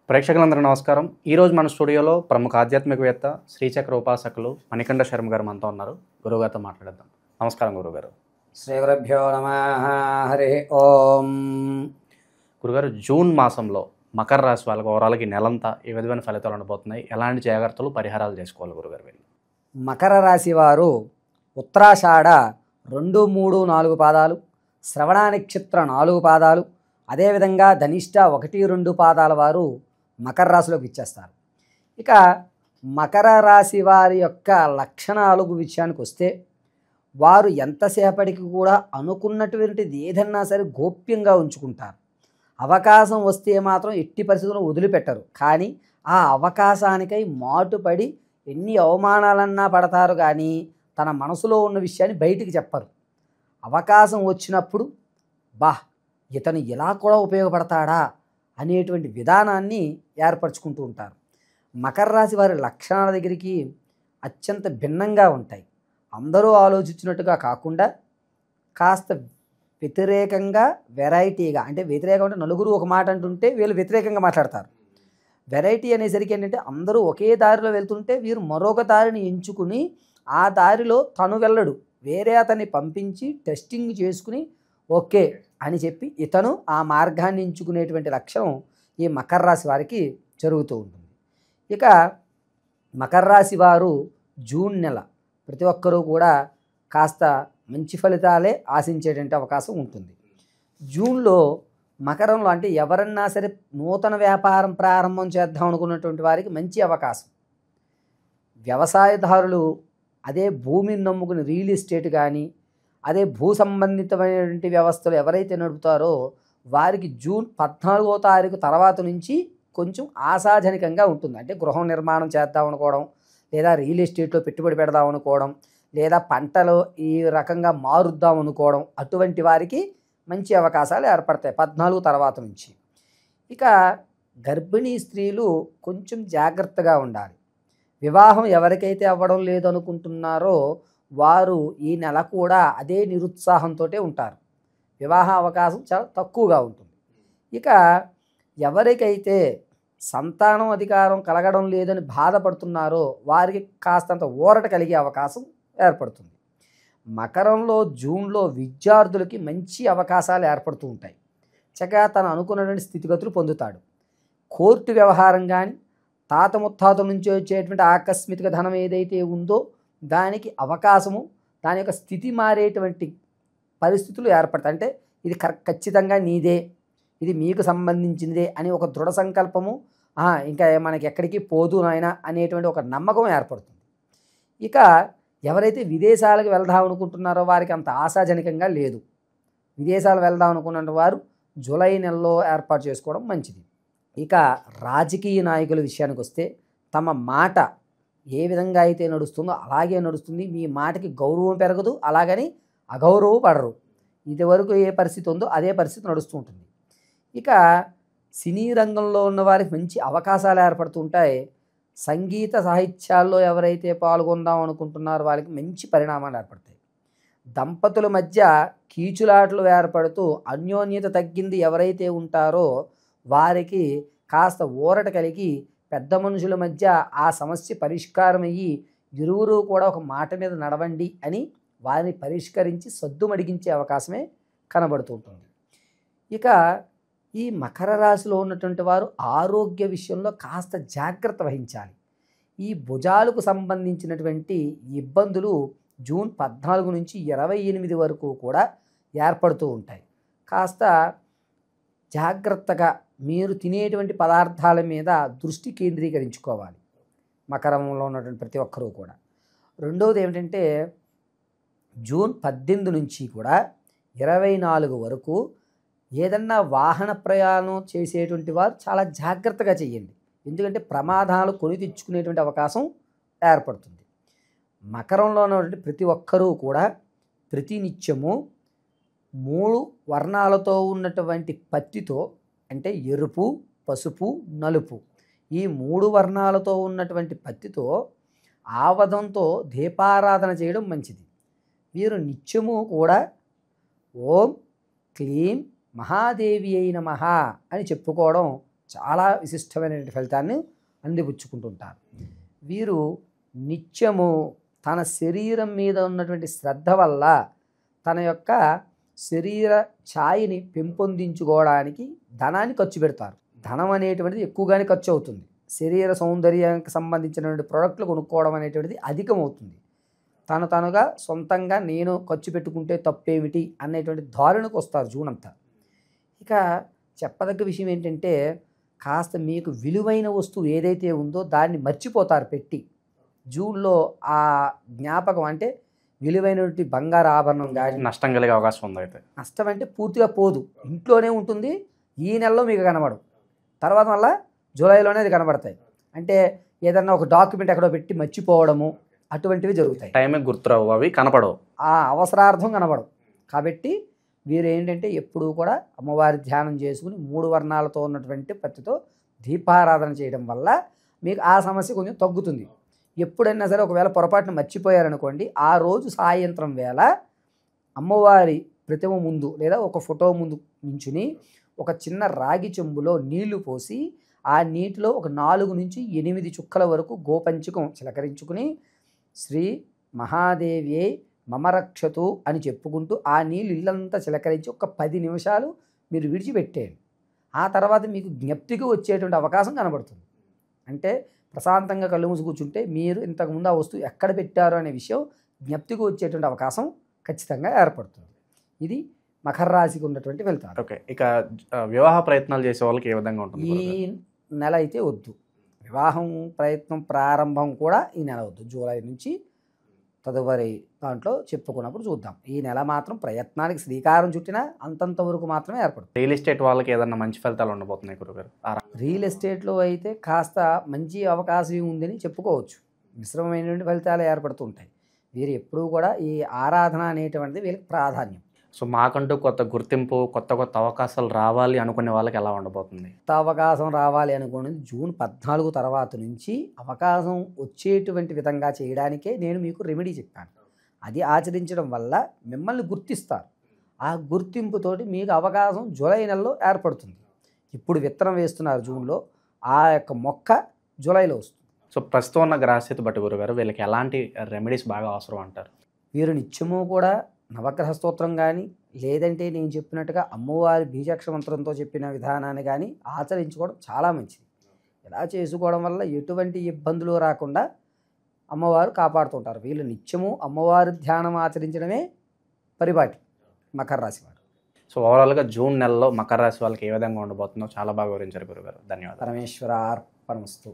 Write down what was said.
ప్రేక్షకులందరూ నమస్కారం. ఈరోజు మన స్టూడియోలో ప్రముఖ ఆధ్యాత్మికవేత్త శ్రీచక్ర ఉపాసకులు మణికంఠ శర్మ గారు మనతో ఉన్నారు. గురువుగారితో మాట్లాడదాం. నమస్కారం గురుగారు. శ్రీ గురుభ్యో నమః. హరి ఓం. గురుగారు, జూన్ మాసంలో మకర రాశి వాళ్ళకి ఓవరాల్కి నెలంతా ఏ విధమైన ఫలితాలు ఉండబోతున్నాయి? ఎలాంటి జాగ్రత్తలు పరిహారాలు చేసుకోవాలి గురుగారు వీళ్ళు? మకర రాశి వారు ఉత్తరాషాఢ 2, 3, 4 పాదాలు, శ్రవణ నక్షత్ర 4 పాదాలు, అదేవిధంగా ధనిష్ట 1, 2 పాదాల వారు మకర రాశిలోకి ఇచ్చేస్తారు. ఇక మకర రాశి వారి యొక్క లక్షణాలు విషయానికి వస్తే, వారు ఎంతసేపటికి కూడా అనుకున్నటువంటిది ఏదన్నా సరే గోప్యంగా ఉంచుకుంటారు. అవకాశం వస్తే మాత్రం ఎట్టి పరిస్థితుల్లో వదిలిపెట్టరు. కానీ ఆ అవకాశానికై మాటుపడి ఎన్ని అవమానాలన్నా పడతారు, కానీ తన మనసులో ఉన్న విషయాన్ని బయటికి చెప్పరు. అవకాశం వచ్చినప్పుడు ఇతను ఇలా కూడా ఉపయోగపడతాడా అనేటువంటి విధానాన్ని ఏర్పరచుకుంటూ ఉంటారు. మకర రాశి వారి లక్షణాల దగ్గరికి అత్యంత భిన్నంగా ఉంటాయి. అందరూ ఆలోచించినట్టుగా కాకుండా కాస్త వ్యతిరేకంగా, వెరైటీగా, అంటే వ్యతిరేకం అంటే నలుగురు ఒక మాట అంటుంటే వీళ్ళు వ్యతిరేకంగా మాట్లాడతారు. వెరైటీ అనేసరికి ఏంటంటే అందరూ ఒకే దారిలో వెళ్తుంటే వీరు మరొక దారిని ఎంచుకుని ఆ దారిలో తను వెళ్ళడు, వేరే అతన్ని పంపించి టెస్టింగ్ చేసుకుని ఓకే అని చెప్పి ఇతను ఆ మార్గాన్ని ఎంచుకునేటువంటి లక్షణం ఈ మకర రాశి వారికి జరుగుతూ ఉంటుంది. ఇక మకర రాశి వారు జూన్ నెల ప్రతి ఒక్కరూ కూడా కాస్త మంచి ఫలితాలే ఆశించేటువంటి అవకాశం ఉంటుంది. జూన్లో మకరంలో అంటే ఎవరన్నా సరే నూతన వ్యాపారం ప్రారంభం చేద్దాం అనుకున్నటువంటి వారికి మంచి అవకాశం. వ్యవసాయదారులు అదే భూమిని నమ్ముకుని రియల్ ఎస్టేట్ కానీ, అదే భూ సంబంధితమైనటువంటి వ్యవస్థలు ఎవరైతే నడుపుతారో వారికి జూన్ 14వ తారీఖు తర్వాత నుంచి కొంచెం ఆశాజనకంగా ఉంటుంది. అంటే గృహం నిర్మాణం చేద్దాం అనుకోవడం, లేదా రియల్ ఎస్టేట్లో పెట్టుబడి పెడదాం అనుకోవడం, లేదా పంటలు ఈ రకంగా మారుద్దాం అనుకోవడం, అటువంటి వారికి మంచి అవకాశాలు ఏర్పడతాయి 14 తర్వాత నుంచి. ఇక గర్భిణీ స్త్రీలు కొంచెం జాగ్రత్తగా ఉండాలి. వివాహం ఎవరికైతే అవ్వడం లేదనుకుంటున్నారో వారు ఈ నెల కూడా అదే నిరుత్సాహంతో ఉంటారు. వివాహ అవకాశం చాలా తక్కువగా ఉంటుంది. ఇక ఎవరికైతే సంతానం అధికారం కలగడం లేదని బాధపడుతున్నారో వారికి కాస్తంత ఊరట కలిగే అవకాశం ఏర్పడుతుంది. మకరంలో జూన్లో విద్యార్థులకి మంచి అవకాశాలు ఏర్పడుతూ ఉంటాయి. చక్కగా తను అనుకున్నటువంటి స్థితిగతులు పొందుతాడు. కోర్టు వ్యవహారం కానీ, తాత ముత్తాతల నుంచి వచ్చేటువంటి ఆకస్మిక ధనం ఏదైతే ఉందో దానికి అవకాశము, దాని యొక్క స్థితి మారేటువంటి పరిస్థితులు ఏర్పడతాయి. అంటే ఇది ఖచ్చితంగా నీదే, ఇది మీకు సంబంధించిందే అని ఒక దృఢ సంకల్పము, ఇంకా మనకి ఎక్కడికి పోదు నాయనా అనేటువంటి ఒక నమ్మకం ఏర్పడుతుంది. ఇక ఎవరైతే విదేశాలకు వెళ్దాం అనుకుంటున్నారో వారికి అంత ఆశాజనకంగా లేదు. విదేశాలు వెళ్దాం అనుకున్న వారు జూలై నెలలో ఏర్పాటు చేసుకోవడం మంచిది. ఇక రాజకీయ నాయకుల విషయానికి వస్తే, తమ మాట ఏ విధంగా అయితే నడుస్తుందో అలాగే నడుస్తుంది. మీ మాటకి గౌరవం పెరగదు, అలాగని అగౌరవం పడరు. ఇదివరకు ఏ పరిస్థితి ఉందో అదే పరిస్థితి నడుస్తూ ఉంటుంది. ఇక సినీ రంగంలో ఉన్న వారికి మంచి అవకాశాలు ఏర్పడుతూ ఉంటాయి. సంగీత సాహిత్యాల్లో ఎవరైతే పాల్గొందాం అనుకుంటున్నారో వాళ్ళకి మంచి పరిణామాలు ఏర్పడతాయి. దంపతుల మధ్య కీచులాటలు ఏర్పడుతూ అన్యోన్యత తగ్గింది ఎవరైతే ఉంటారో వారికి కాస్త ఊరట కలిగి పెద్ద మనుషుల మధ్య ఆ సమస్య పరిష్కారం అయ్యి ఇరువురు కూడా ఒక మాట మీద నడవండి అని వారిని పరిష్కరించి సద్దుమడిగించే అవకాశమే కనబడుతూ ఉంటుంది. ఇక ఈ మకర రాశిలో ఉన్నటువంటి వారు ఆరోగ్య విషయంలో కాస్త జాగ్రత్త వహించాలి. ఈ భుజాలకు సంబంధించినటువంటి ఇబ్బందులు జూన్ 14 నుంచి 28 వరకు కూడా ఏర్పడుతూ ఉంటాయి. కాస్త జాగ్రత్తగా మీరు తినేటువంటి పదార్థాల మీద దృష్టి కేంద్రీకరించుకోవాలి మకరంలో ఉన్నటువంటి ప్రతి ఒక్కరూ కూడా. రెండవది ఏమిటంటే, జూన్ 18 నుంచి కూడా 24 వరకు ఏదన్నా వాహన ప్రయాణం చేసేటువంటి వారు చాలా జాగ్రత్తగా చేయండి. ఎందుకంటే ప్రమాదాలు కొని తెచ్చుకునేటువంటి అవకాశం ఏర్పడుతుంది. మకరంలో ఉన్నటువంటి ప్రతి ఒక్కరూ కూడా ప్రతినిత్యము 3 వర్ణాలతో ఉన్నటువంటి పత్తితో, అంటే ఎరుపు, పసుపు, నలుపు, ఈ 3 వర్ణాలతో ఉన్నటువంటి పత్తితో ఆవదంతో దీపారాధన చేయడం మంచిది. వీరు నిత్యము కూడా ఓం క్లీం మహాదేవి అయిన నమః అని చెప్పుకోవడం చాలా విశిష్టమైనటువంటి ఫలితాన్ని అందిపుచ్చుకుంటుంటారు. వీరు నిత్యము తన శరీరం మీద ఉన్నటువంటి శ్రద్ధ వల్ల తన యొక్క శరీర ఛాయని పెంపొందించుకోవడానికి ధనాన్ని ఖర్చు పెడతారు. ధనం అనేటువంటిది ఎక్కువగానే ఖర్చు అవుతుంది. శరీర సౌందర్యానికి సంబంధించినటువంటి ప్రోడక్ట్లు కొనుక్కోవడం అనేటువంటిది అధికమవుతుంది. తనుగా సొంతంగా నేను ఖర్చు పెట్టుకుంటే తప్పేమిటి అనేటువంటి ధోరణికి వస్తారు జూన్ అంతా. ఇక చెప్పదగ్గ విషయం ఏంటంటే, కాస్త మీకు విలువైన వస్తువు ఏదైతే ఉందో దాన్ని మర్చిపోతారు పెట్టి. జూన్లో ఆ జ్ఞాపకం అంటే విలువైనటువంటి బంగారు ఆభరణం కానీ నష్టం కలిగే అవకాశం ఉంది. అయితే నష్టం అంటే పూర్తిగా పోదు, ఇంట్లోనే ఉంటుంది. ఈ నెలలో మీకు కనబడవు, తర్వాత మళ్ళీ జూలైలోనే అది కనబడతాయి. అంటే ఏదన్నా ఒక డాక్యుమెంట్ ఎక్కడో పెట్టి మర్చిపోవడము అటువంటివి జరుగుతాయి. టైంకి గుర్తురావు, అవి కనపడవు, ఆ అవసరార్థం కనబడవు. కాబట్టి వీరు ఏంటంటే ఎప్పుడూ కూడా అమ్మవారి ధ్యానం చేసుకుని 3 వర్ణాలతో ఉన్నటువంటి పత్తితో దీపారాధన చేయడం వల్ల మీకు ఆ సమస్య కొంచెం తగ్గుతుంది. ఎప్పుడైనా సరే ఒకవేళ పొరపాటున మర్చిపోయారనుకోండి, ఆ రోజు సాయంత్రం వేళ అమ్మవారి ప్రతిమ ముందు లేదా ఒక ఫోటో ముందు నుంచుని ఒక చిన్న రాగి చెంబులో నీళ్లు పోసి ఆ నీటిలో ఒక 4 నుంచి 8 చుక్కల వరకు గోపంచకం చిలకరించుకుని శ్రీ మహాదేవ్యే మమరక్షతు అని చెప్పుకుంటూ ఆ నీళ్ళు ఇల్లంతా చిలకరించి ఒక 10 నిమిషాలు మీరు విడిచిపెట్టేయండి. ఆ తర్వాత మీకు జ్ఞప్తికి వచ్చేటువంటి అవకాశం కనబడుతుంది. అంటే ప్రశాంతంగా కళ్ళు మూసి కూర్చుంటే మీరు ఇంతకుముందు ఆ వస్తువు ఎక్కడ పెట్టారు అనే విషయం జ్ఞప్తికి వచ్చేటువంటి అవకాశం ఖచ్చితంగా ఏర్పడుతుంది. ఇది మకర రాశికి ఉన్నటువంటి ఫలితాలు. ఓకే, ఇక వివాహ ప్రయత్నాలు చేసే వాళ్ళకి ఏ విధంగా ఉంటుంది? ఈ నెల అయితే వద్దు. వివాహం ప్రయత్నం ప్రారంభం కూడా ఈ నెల వద్దు. జూలై నుంచి తదుపరి దాంట్లో చెప్పుకున్నప్పుడు చూద్దాం. ఈ నెల మాత్రం ప్రయత్నానికి శ్రీకారం చుట్టినా అంతంత వరకు మాత్రమే ఏర్పడుతుంది. రియల్ ఎస్టేట్ వాళ్ళకి ఏదన్నా మంచి ఫలితాలు ఉండబోతున్నాయి గురుగారు? రియల్ ఎస్టేట్లో అయితే కాస్త మంచి అవకాశం ఉందని చెప్పుకోవచ్చు. మిశ్రమమైనటువంటి ఫలితాలు ఏర్పడుతుంటాయి. వీరు ఎప్పుడూ కూడా ఈ ఆరాధన అనేటువంటిది వీళ్ళకి ప్రాధాన్యం. సో మాకంటూ కొత్త గుర్తింపు, కొత్త అవకాశాలు రావాలి అనుకునే వాళ్ళకి ఎలా ఉండబోతుంది? కొత్త అవకాశం రావాలి అనుకున్నది జూన్ 14 తర్వాత నుంచి అవకాశం వచ్చేటువంటి విధంగా చేయడానికే నేను మీకు రెమెడీ చెప్పాను. అది ఆచరించడం వల్ల మిమ్మల్ని గుర్తిస్తారు. ఆ గుర్తింపుతోటి మీకు అవకాశం జూలై నెలలో ఏర్పడుతుంది. ఇప్పుడు విత్తనం వేస్తున్నారు జూన్లో, ఆ యొక్క మొక్క జూలైలో వస్తుంది. సో ప్రస్తుతం ఉన్న గ్రహస్థితి బట్టి గురుగారు వీళ్ళకి ఎలాంటి రెమెడీస్ బాగా అవసరం అంటారు? వీరు నిత్యము కూడా నవగ్రహ స్తోత్రం కానీ లేదంటే నేను చెప్పినట్టుగా అమ్మవారి బీజాక్షర మంత్రంతో చెప్పిన విధానాన్ని కానీ ఆచరించుకోవడం చాలా మంచిది. ఇలా చేసుకోవడం వల్ల ఎటువంటి ఇబ్బందులు రాకుండా అమ్మవారు కాపాడుతుంటారు. వీళ్ళు నిత్యము అమ్మవారి ధ్యానం ఆచరించడమే పరిపాటి మకర రాశి వారు. సో ఓవరాల్గా జూన్ నెలలో మకర రాశి వాళ్ళకి ఏ విధంగా ఉండబోతుందో చాలా బాగా వివరించారు గురుగారు. ధన్యవాదాలు. పరమేశ్వరార్పణమస్తు.